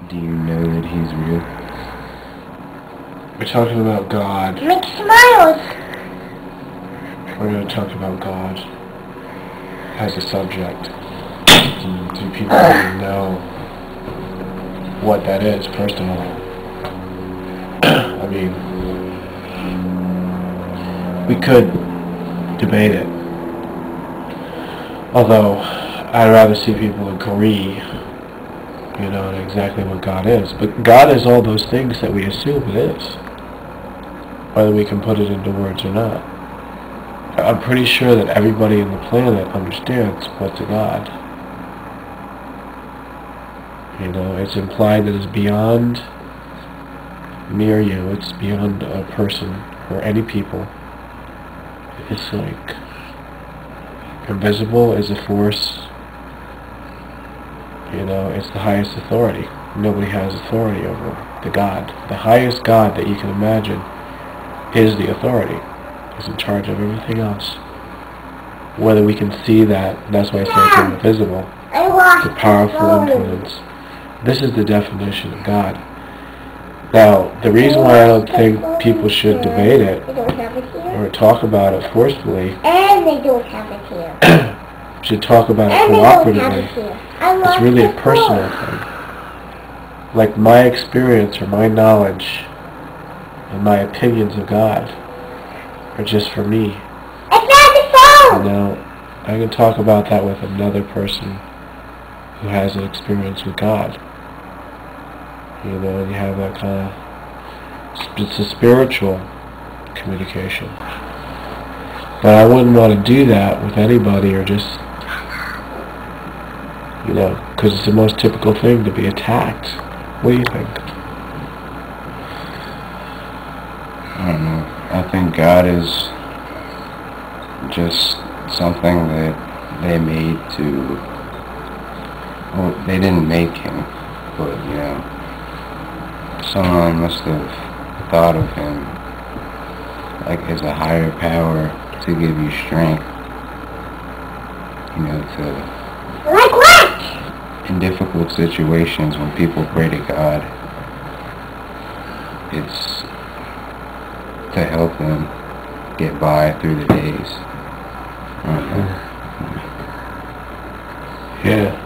Do you know that he's real? We're talking about God. Make smiles. We're going to talk about God as a subject. Do people even know what that is, first of all? I mean, we could debate it. Although, I'd rather see people agree, you know, on exactly what God is. But God is all those things that we assume it is, whether we can put it into words or not. I'm pretty sure that everybody on the planet understands what's a God. You know, it's implied that it's beyond me or you. It's beyond a person or any people. It's like invisible is a force. You know, it's the highest authority. Nobody has authority over the God. The highest God that you can imagine is the authority. He's in charge of everything else. Whether we can see that, that's why I say it's invisible. The powerful influence. This is the definition of God. Now, the reason why I don't think people should debate it or talk about it forcefully, And they don't have it here. should talk about it cooperatively, it's really a personal thing. Like my experience or my knowledge and my opinions of God are just for me. It's not the phone! You know, I can talk about that with another person who has an experience with God. You know, and you have that kind of, it's a spiritual communication. But I wouldn't want to do that with anybody or just, you know, because it's the most typical thing to be attacked. What do you think? I don't know. I think God is just something that they made to, well, they didn't make him, but, you know, someone must have thought of him like as a higher power to give you strength, you know, to, Like what? in difficult situations when people pray to God, it's to help them get by through the days. Yeah.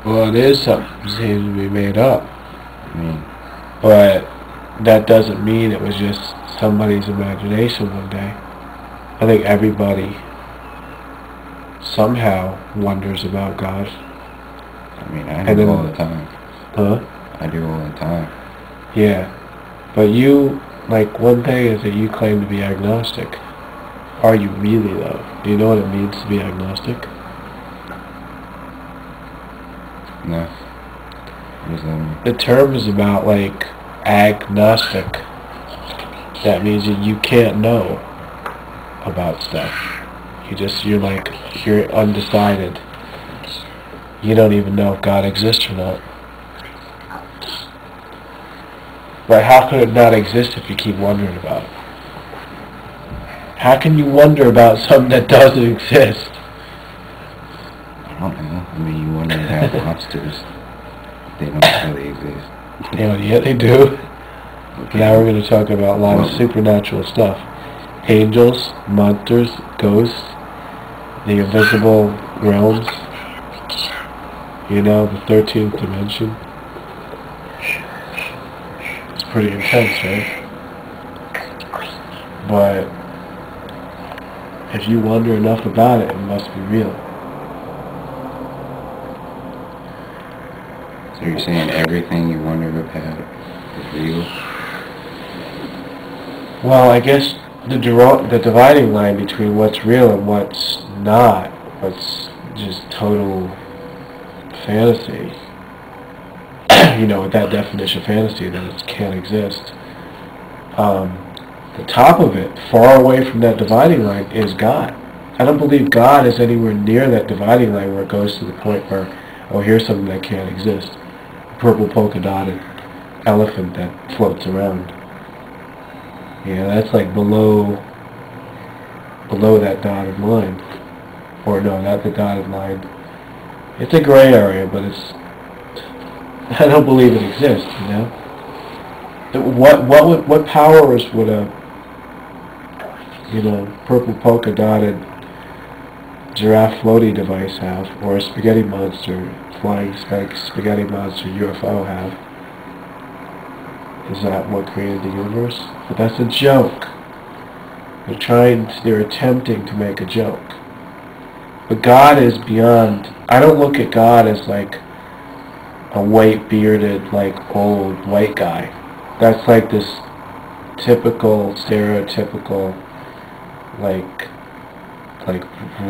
Well, it is something that seems to be made up. I mean, But that doesn't mean it was just somebody's imagination one day. I think everybody somehow wonders about God. I mean, I And do then- all the time. Huh? I do all the time. Yeah. But you, like, one thing is that you claim to be agnostic. Are you really, though? Do you know what it means to be agnostic? No. What does that mean? The term is about, like, agnostic. That means that you can't know about stuff. You're undecided. You don't even know if God exists or not. But how could it not exist if you keep wondering about it? How can you wonder about something that doesn't exist? I don't know. I mean, you wonder how monsters, they don't really exist. Yeah, they do. Okay. Now we're going to talk about a lot of supernatural stuff. Angels, monsters, ghosts, the invisible realms. You know, the 13th dimension. It's pretty intense, right? But if you wonder enough about it, it must be real. So you're saying everything you wonder about is real? Well, I guess the dividing line between what's real and what's not, what's just total fantasy, you know, with that definition of fantasy, that it can't exist. The top of it, far away from that dividing line, is God. I don't believe God is anywhere near that dividing line where it goes to the point where, oh, here's something that can't exist. A purple polka dotted elephant that floats around. Yeah, that's like below that dotted line. Or no, not the dotted line. It's a gray area, but it's I don't believe it exists, you know? What powers would a, purple polka dotted giraffe floaty device have, or a spaghetti monster, flying spaghetti monster UFO have? Is that what created the universe? But that's a joke. They're attempting to make a joke. But God is beyond. I don't look at God as like a white bearded, like old white guy. That's like this typical, stereotypical, like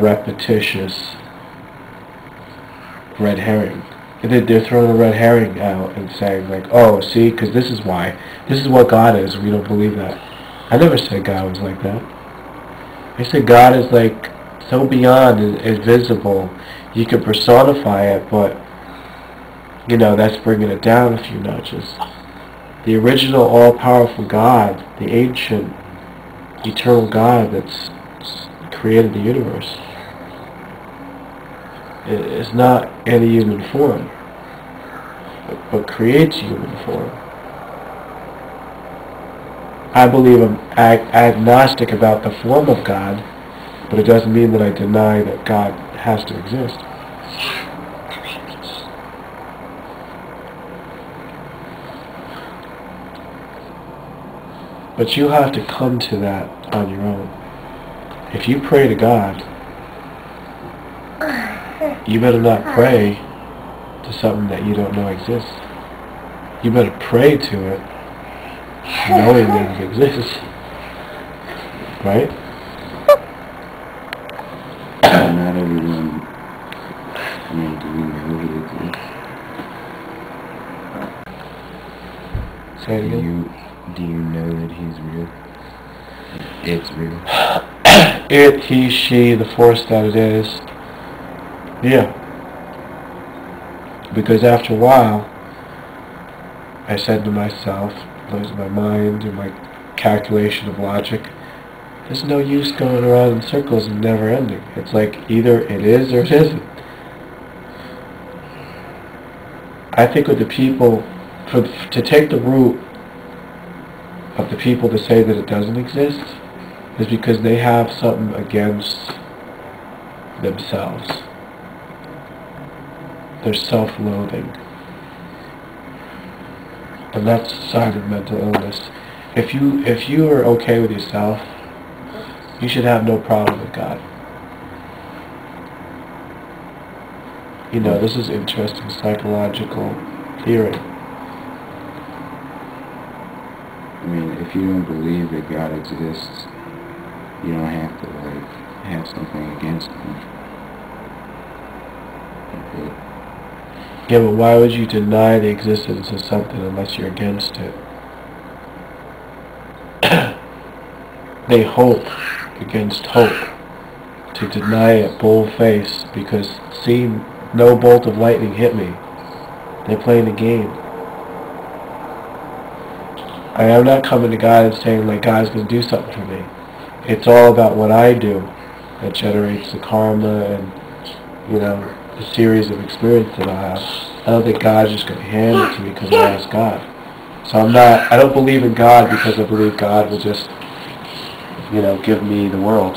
repetitious red herring. They're throwing a red herring out and saying like, oh, see, because this is why. This is what God is. We don't believe that. I never said God was like that. I said God is like so beyond, invisible. You can personify it, but, that's bringing it down a few notches. The original all-powerful God, the ancient, eternal God that's created the universe, is not any human form, but creates human form. I believe I'm agnostic about the form of God, but it doesn't mean that I deny that God has to exist. But you have to come to that on your own. If you pray to God, you better not pray to something that you don't know exists. You better pray to it knowing that it exists. Right? Not everyone, do we know that it exists? Say it again. Do you know that he's real? It's real. It, he, she, the force that it is. Yeah. Because after a while, I said to myself, losing my mind and my calculation of logic, there's no use going around in circles and never ending. It's like either it is or it isn't. I think with the people, to take the route of the people to say that it doesn't exist is because they have something against themselves. They're self-loathing. And that's a sign of mental illness. If you are okay with yourself, you should have no problem with God. This is interesting psychological theory. If you don't believe that God exists, you don't have to have something against him. Yeah, but why would you deny the existence of something unless you're against it? They hope against hope to deny it bull-faced because, see, no bolt of lightning hit me. They're playing a game. I'm not coming to God and saying, like, God's going to do something for me. It's all about what I do that generates the karma and, the series of experience that I have. I don't think God's just going to hand it to me because I asked God. So I don't believe in God because I believe God will just, give me the world.